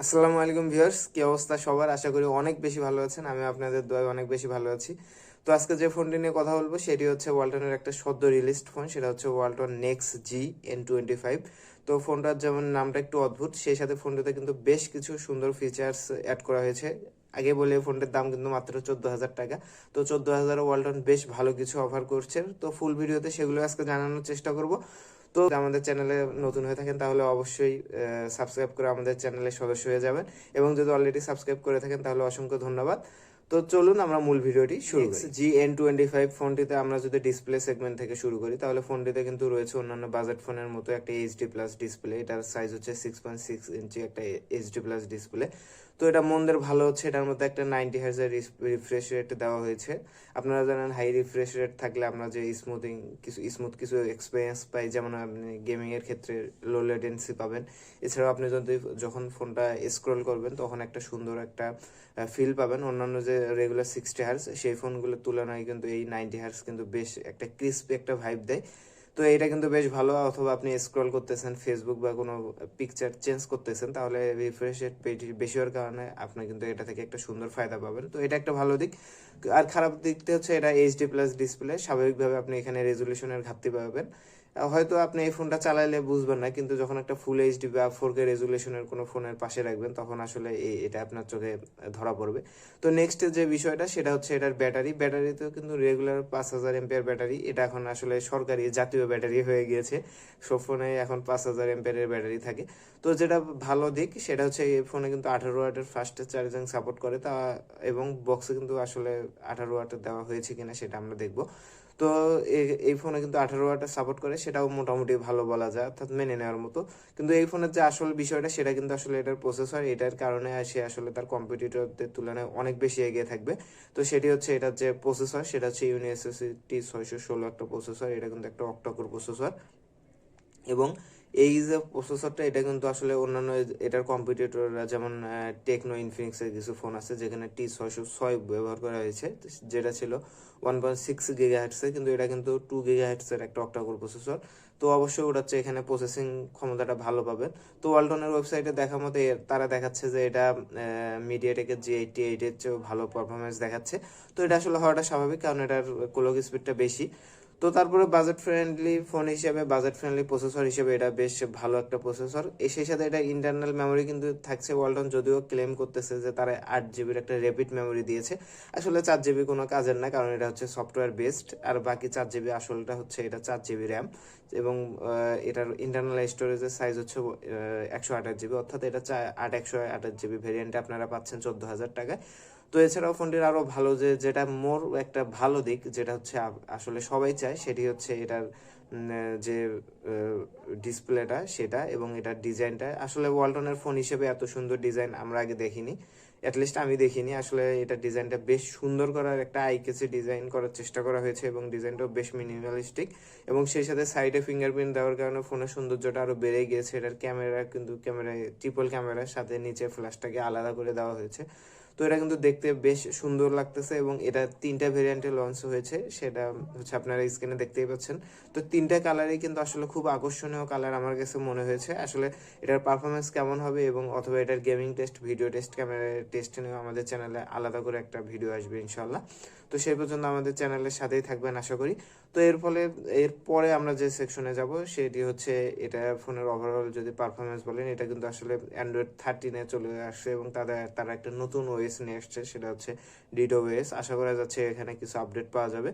আসসালামু আলাইকুম ভিউয়ার্স, কি অবস্থা সবার? আশা করি অনেক বেশি ভালো আছেন। আমি আপনাদের দোয়ায় অনেক বেশি ভালো আছি। তো আজকে যে ফোনটি নিয়ে কথা বলবো সেটি হচ্ছে ওয়ালটনের একটা সদ্য রিলিজড ফোন, সেটা হচ্ছে ওয়ালটন নেক্সট জি N25। তো ফোনটার যেমন নামটা একটু অদ্ভুত, সেই সাথে ফোনটিতে কিন্তু বেশ কিছু সুন্দর ফিচার্স অ্যাড করা হয়েছে। আগে বলে ফোনটির দাম কিন্তু মাত্র 14,000 টাকা। তো 14,000 ওয়ালটন বেশ ভালো কিছু অফার করছে। তো ফুল ভিডিওতে সেগুলো আজকে জানানোর চেষ্টা করব। তো আমাদের চ্যানেলে নতুন হয়ে থাকেন তাহলে অবশ্যই সাবস্ক্রাইব করে আমাদের চ্যানেলের সদস্য হয়ে যাবেন, এবং যদি অলরেডি সাবস্ক্রাইব করে থাকেন তাহলে অসংখ্য ধন্যবাদ। তো চলুন আমরা মূল ভিডিওটি শুরু করি। GN25 ফোনটিতে আমরা যদি ডিসপ্লে সেগমেন্ট থেকে শুরু করি তাহলে ফোনটিতে কিন্তু রয়েছে অন্যান্য বাজেট ফোনের মতো একটা এইচডি প্লাস ডিসপ্লে। এটার সাইজ হচ্ছে 6.6 ইঞ্চি একটা এইচডি প্লাস ডিসপ্লে। তো এটা মন্দের ভালো হচ্ছে এটার মধ্যে একটা 90 হার্জের রিফ্রেশ রেট দেওয়া হয়েছে। আপনারা জানেন হাই রিফ্রেশ রেট থাকলে আমরা যে স্মুথ কিছু এক্সপিরিয়েন্স পাই, যেমন আপনি গেমিং এর ক্ষেত্রে লো লেটেন্সি পাবেন। এছাড়াও আপনি যদি যখন ফোনটা স্ক্রল করবেন তখন একটা সুন্দর একটা ফিল পাবেন। অন্যান্য যে রেগুলার 60 হার্জ সেই ফোনগুলোর তুলনায় কিন্তু এই 90 হার্জ কিন্তু বেশ একটা ক্রিস্পি একটা ভাইব দেয়। তো এটা কিন্তু বেশ ভালো। অথবা আপনি স্ক্রল করতেছেন ফেসবুক বা কোনো পিকচার চেঞ্জ করতেছেন, তাহলে রিফ্রেশ রেট বেশি হওয়ার কারণে আপনি কিন্তু এটা থেকে একটা সুন্দর ফায়দা পাবেন। তো এটা একটা ভালো দিক। আর খারাপ দিকটা হচ্ছে এটা এইচডি প্লাস ডিসপ্লে, স্বাভাবিকভাবে আপনি এখানে রেজুলেশনের ঘাটতি পাবেন। হয়তো আপনি এই ফোনটা চালাইলে বুঝবেন না, কিন্তু যখন একটা ফুল এইচডি বা 4K রেজুলেশনের কোনো ফোনের পাশে রাখবেন তখন আসলে এটা আপনার চোখে ধরা পড়বে। তো নেক্সট যে বিষয়টা সেটা হচ্ছে এটার ব্যাটারিতেও কিন্তু রেগুলার 5,000 এমপিআর ব্যাটারি। এটা এখন আসলে সরকারি জাতীয় ব্যাটারি হয়ে গিয়েছে। সব ফোনে এখন 5,000 এমপিআরের ব্যাটারি থাকে। তো যেটা ভালো দিক সেটা হচ্ছে এই ফোনে কিন্তু 18 ওয়াটের ফাস্ট চার্জিং সাপোর্ট করে তা, এবং বক্সে কিন্তু আসলে 18 ওয়াটের দেওয়া হয়েছে কিনা সেটা আমরা দেখব। তো এই ফোনে কিন্তু 18 ওয়াটের সাপোর্ট করে, সেটাও মোটামুটি ভালো বলা যায়, অর্থাৎ মেনে নেওয়ার মতো। কিন্তু এই ফোনের যে আসল বিষয়টা সেটা কিন্তু আসলে এটার প্রসেসর, এটার কারণে সে আসলে তার কম্পিটিটরদের তুলনায় অনেক বেশি এগিয়ে থাকবে। তো সেটি হচ্ছে এটার যে প্রসেসর সেটা হচ্ছে ইউনিএসএসডি 616 একটা প্রসেসর। এটা কিন্তু একটা অক্টাকোর প্রসেসর, এবং এই যে প্রসেসরটা এটা কিন্তু আসলে অন্যান্য এটার কম্পিটিটররা যেমন টেকনো ইনফিনিক্সের কিছু ফোন আছে যেখানে T606 ব্যবহার করা হয়েছে, যেটা ছিল 1.6 GHz-এর, কিন্তু এটা কিন্তু 2 GHz-এর একটা অক্টাকোর প্রসেসর। তো অবশ্যই ওটা হচ্ছে এখানে প্রসেসিং ক্ষমতাটা ভালো পাবেন। তো ওয়ালটনের ওয়েবসাইটে দেখা মতো তারা দেখাচ্ছে যে এটা মিডিয়াটেকের G88 এর চেয়েও ভালো পারফরমেন্স দেখাচ্ছে। তো এটা আসলে হওয়াটা স্বাভাবিক, কারণ এটার ক্লক স্পিডটা বেশি। তো তারপরে বাজেট ফ্রেন্ডলি ফোন হিসেবে, বাজেট ফ্রেন্ডলি প্রসেসর হিসেবে এটা বেশ ভালো একটা প্রসেসর। সেই সাথে এটা ইন্টারনাল মেমোরি কিন্তু থাকছে। ওয়ালটন যদিও ক্লেম করতেছে যে তারা 8 জিবির একটা র্যাপিড মেমোরি দিয়েছে, আসলে 4 জিবি কোনো কাজের না, কারণ এটা হচ্ছে সফটওয়্যার বেসড। আর বাকি 4 জিবি আসলটা হচ্ছে এটা 4 জিবি র্যাম। এবং এটার ইন্টারনাল স্টোরেজের সাইজ হচ্ছে 128 জিবি, অর্থাৎ এটা 128 জিবি ভেরিয়েন্টে আপনারা পাচ্ছেন 14,000 টাকায়। তো এছাড়াও ফোনটির আরও ভালো যেটা মোর একটা ভালো দিক, যেটা হচ্ছে আসলে সবাই চায়, সেটি হচ্ছে এটার যে ডিসপ্লেটা সেটা, এবং এটার ডিজাইনটা আসলে ওয়ালটনের ফোন হিসেবে এত সুন্দর ডিজাইন আমরা আগে দেখিনি। অ্যাটলিস্ট আমি দেখিনি। আসলে এটার ডিজাইনটা বেশ সুন্দর করার একটা আইকেসি ডিজাইন করার চেষ্টা করা হয়েছে, এবং ডিজাইনটাও বেশ মিনিমালিস্টিক। এবং সেই সাথে সাইডে ফিঙ্গারপ্রিন্ট দেওয়ার কারণে ফোনের সৌন্দর্যটা আরও বেড়ে গিয়েছে। এটার ক্যামেরা কিন্তু ক্যামেরায় ট্রিপল ক্যামেরার সাথে নিচে ফ্ল্যাশটাকে আলাদা করে দেওয়া হয়েছে। তো এটা কিন্তু দেখতে বেশ সুন্দর লাগতেছে, এবং এটা 3টা ভেরিয়েন্টে লঞ্চ হয়েছে, সেটা হচ্ছে আপনারা স্ক্রিনে দেখতেই পাচ্ছেন। তো 3টা কালারই কিন্তু আসলে খুব আকর্ষণীয় কালার আমার কাছে মনে হয়েছে। আসলে এটার পারফরমেন্স কেমন হবে, এবং অথবা এটার gaming test, video test, camera test নিয়ে আমাদের চ্যানেলে আলাদা করে একটা ভিডিও আসবে ইনশাল্লাহ। তো সেই পর্যন্ত আমাদের চ্যানেলের সাথেই থাকবেন আশা করি। তো এরপরে আমরা যে সেকশনে যাব সেটি হচ্ছে এটা ফোনের ওভারঅল যদি পারফরমেন্স বলেন, এটা কিন্তু আসলে অ্যান্ড্রয়েড 13-এ চলে আসছে, এবং তারা একটা নতুন ওএস নিয়ে আসছে, সেটা হচ্ছে ডিটো ওএস। আশা করা যাচ্ছে এখানে কিছু আপডেট পাওয়া যাবে,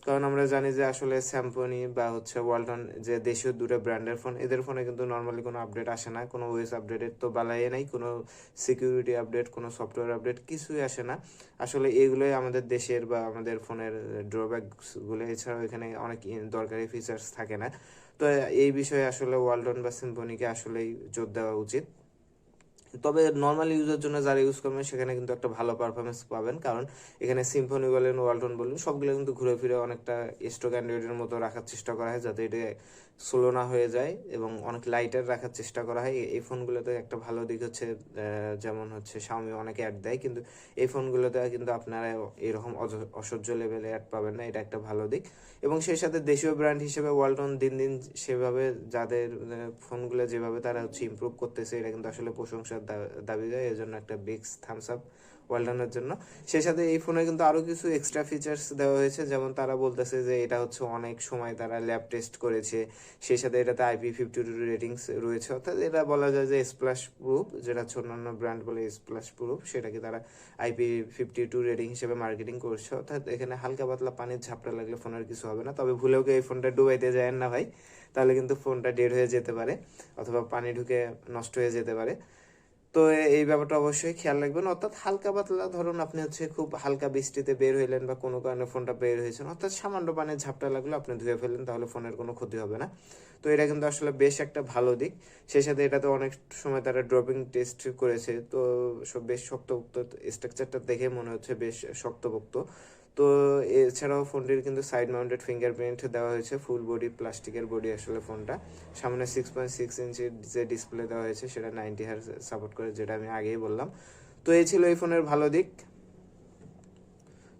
কারণ আমরা জানি যে আসলে স্যামসং বা হচ্ছে ওয়ালটন যে দেশীয় দুটো ব্র্যান্ডের ফোন, এদের ফোনে কিন্তু নর্মালি কোনো আপডেট আসে না, কোনো ওএস আপডেটের তো বালাই নাই, কোনো সিকিউরিটি আপডেট, কোনো সফটওয়্যার আপডেট কিছুই আসে না। আসলে এগুলোই আমাদের দেশের বা আমাদের ফোনের ড্রব্যাকসগুলো। এছাড়াও এখানে অনেক দরকারি ফিচার্স থাকে না। তো এই বিষয়ে আসলে ওয়ালটন বা সিম্ফনিকে আসলেই জোর দেওয়া উচিত। তবে নর্মাল ইউজের জন্য যারা ইউজ করবেন সেখানে কিন্তু একটা ভালো পারফরমেন্স পাবেন, কারণ এখানে সিম্ফনি বলেন, ওয়ালটন বলেন, সবগুলো কিন্তু ঘুরে ফিরে অনেকটা স্টক অ্যান্ড্রয়েডের মতো রাখার চেষ্টা করা হয়, যাতে এটা স্লো না হয়ে যায়, এবং অনেক লাইটার রাখার চেষ্টা করা হয়। এই ফোনগুলোতে একটা ভালো দিক হচ্ছে যেমন হচ্ছে শাওমি অনেকে অ্যাড দেয়, কিন্তু এই ফোনগুলোতে কিন্তু আপনারা এরকম অসহ্য লেভেলে অ্যাড পাবেন না, এটা একটা ভালো দিক। এবং সেই সাথে দেশীয় ব্র্যান্ড হিসেবে ওয়ালটন দিন দিন সেভাবে যাদের ফোনগুলো যেভাবে তারা হচ্ছে ইমপ্রুভ করতেছে, এটা কিন্তু আসলে প্রশংসার দাবি দেয়, এই জন্য একটা বিগ থামস আপ ওয়ালটনের জন্য। সেই সাথে এই ফোনে কিন্তু আরও কিছু এক্সট্রা ফিচার্স দেওয়া হয়েছে, যেমন তারা বলতেছে যে এটা হচ্ছে অনেক সময় তারা ল্যাব টেস্ট করেছে, সেই সাথে এটাতে IP52 রেটিংস রয়েছে, অর্থাৎ এটা বলা যায় যে স্প্ল্যাশ প্রুফ, যেটা হচ্ছে অন্যান্য ব্র্যান্ড বলে স্প্ল্যাশ প্রুফ, সেটাকে তারা IP52 রেটিং হিসেবে মার্কেটিং করছে। অর্থাৎ এখানে হালকা পাতলা পানির ঝাপটা লাগলে ফোনের কিছু হবে না, তবে ভুলেও এই ফোনটা ডুবাইতে যায় না ভাই, তাহলে কিন্তু ফোনটা ডেড হয়ে যেতে পারে অথবা পানি ঢুকে নষ্ট হয়ে যেতে পারে। তো এই ব্যাপারটা অবশ্যই খেয়াল রাখবেন। অর্থাৎ হালকা পাতলা, ধরুন আপনি হচ্ছে খুব হালকা বৃষ্টিতে বের হইলেন বা কোনো কারণে ফোনটা বের হয়েছেন, অর্থাৎ সামান্য পানির ঝাপটা লাগলো আপনি ধুয়ে ফেললেন, তাহলে ফোনের কোনো ক্ষতি হবে না। তো এটা কিন্তু আসলে বেশ একটা ভালো দিক। সেই সাথে এটাতে অনেক সময় তারা ড্রপিং টেস্ট করেছে, তো সব বেশ শক্তপোক্ত, স্ট্রাকচারটা দেখে মনে হচ্ছে বেশ শক্তপোক্ত। তো এছাড়াও ফোনটির কিন্তু সাইড মাউন্টেড ফিঙ্গারপ্রিন্ট দেওয়া হয়েছে, ফুল বডি প্লাস্টিকের বডি আসলে ফোনটা। সামনে 6.6 ইঞ্চির যে ডিসপ্লে দেওয়া হয়েছে সেটা 90 হার্জ সাপোর্ট করে, যেটা আমি আগেই বললাম। তো এই ছিল এই ফোনের ভালো দিক।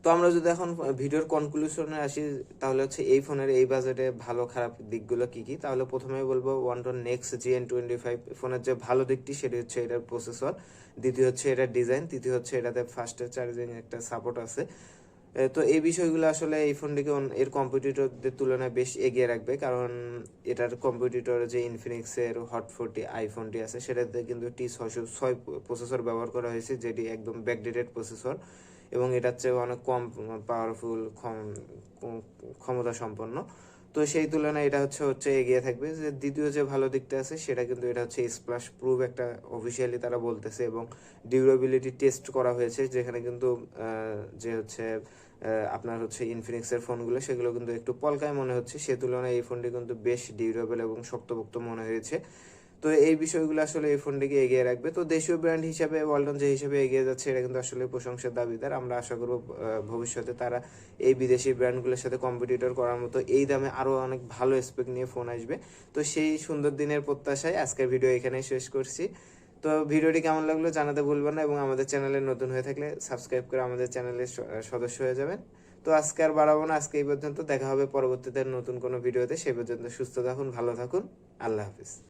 তো আমরা যদি এখন ভিডিওর কনক্লুশনে আসি, তাহলে হচ্ছে এই ফোনের এই বাজেটে ভালো খারাপ দিকগুলো কি কি, তাহলে প্রথমেই বলবো ওয়ালটন নেক্সট GN25 ফোনের যে ভালো দিকটি সেটি হচ্ছে এটার প্রসেসর, দ্বিতীয় হচ্ছে এটার ডিজাইন, তৃতীয় হচ্ছে এটাতে ফাস্ট চার্জিং একটা সাপোর্ট আছে। তো এই বিষয়গুলো আসলে এই ফোনটিকে এর কম্পিটিটরদের তুলনায় বেশ এগিয়ে রাখবে, কারণ এটার কম্পিটিটর যে ইনফিনিক্সের হট 40 আইফোনটি আছে সেটাতে কিন্তু T606 প্রসেসর ব্যবহার করা হয়েছে, যেটি একদম ব্যাকডেটেড প্রসেসর এবং এটার চেয়ে অনেক কম পাওয়ারফুল, ক্ষমতা সম্পন্ন। তো সেই তুলনায় এটা হচ্ছে এগিয়ে থাকবে। যে দ্বিতীয় যে ভালো দিকটা আছে সেটা কিন্তু এটা হচ্ছে স্প্ল্যাশ প্রুফ একটা অফিসিয়ালি তারা বলতেছে, এবং ডিউরেবিলিটি টেস্ট করা হয়েছে, যেখানে কিন্তু যে হচ্ছে আপনার হচ্ছে ইনফিনিক্সের ফোনগুলো সেগুলো কিন্তু একটু পলকায় মনে হচ্ছে, সে তুলনায় এই ফোনটি কিন্তু বেশ ডিউরেবল এবং শক্তপোক্ত মনে হয়েছে। তো এই বিষয়গুলো আসলে এই ফোনটিকে এগিয়ে রাখবে। তো দেশীয় ব্র্যান্ড হিসাবে ওয়ালটন যে হিসাবে এগিয়ে যাচ্ছে, এটা কিন্তু আসলে প্রশংসার দাবিদার। আমরা আশা করব ভবিষ্যতে তারা এই বিদেশি ব্র্যান্ডগুলোর সাথে কম্পিটিটর করার মতো এই দামে আরও অনেক ভালো স্পেক নিয়ে ফোন আসবে। তো সেই সুন্দর দিনের প্রত্যাশায় আজকের ভিডিও এখানেই শেষ করছি। তো ভিডিওটি কেমন লাগলো জানাতে ভুলবেন না, এবং আমাদের চ্যানেলে নতুন হয়ে থাকলে সাবস্ক্রাইব করে আমাদের চ্যানেলের সদস্য হয়ে যাবেন। তো আজকে আর বাড়াবো না, আজকে এই পর্যন্ত। দেখা হবে পরবর্তীতে নতুন কোনো ভিডিওতে। সেই পর্যন্ত সুস্থ থাকুন, ভালো থাকুন, আল্লাহ হাফিজ।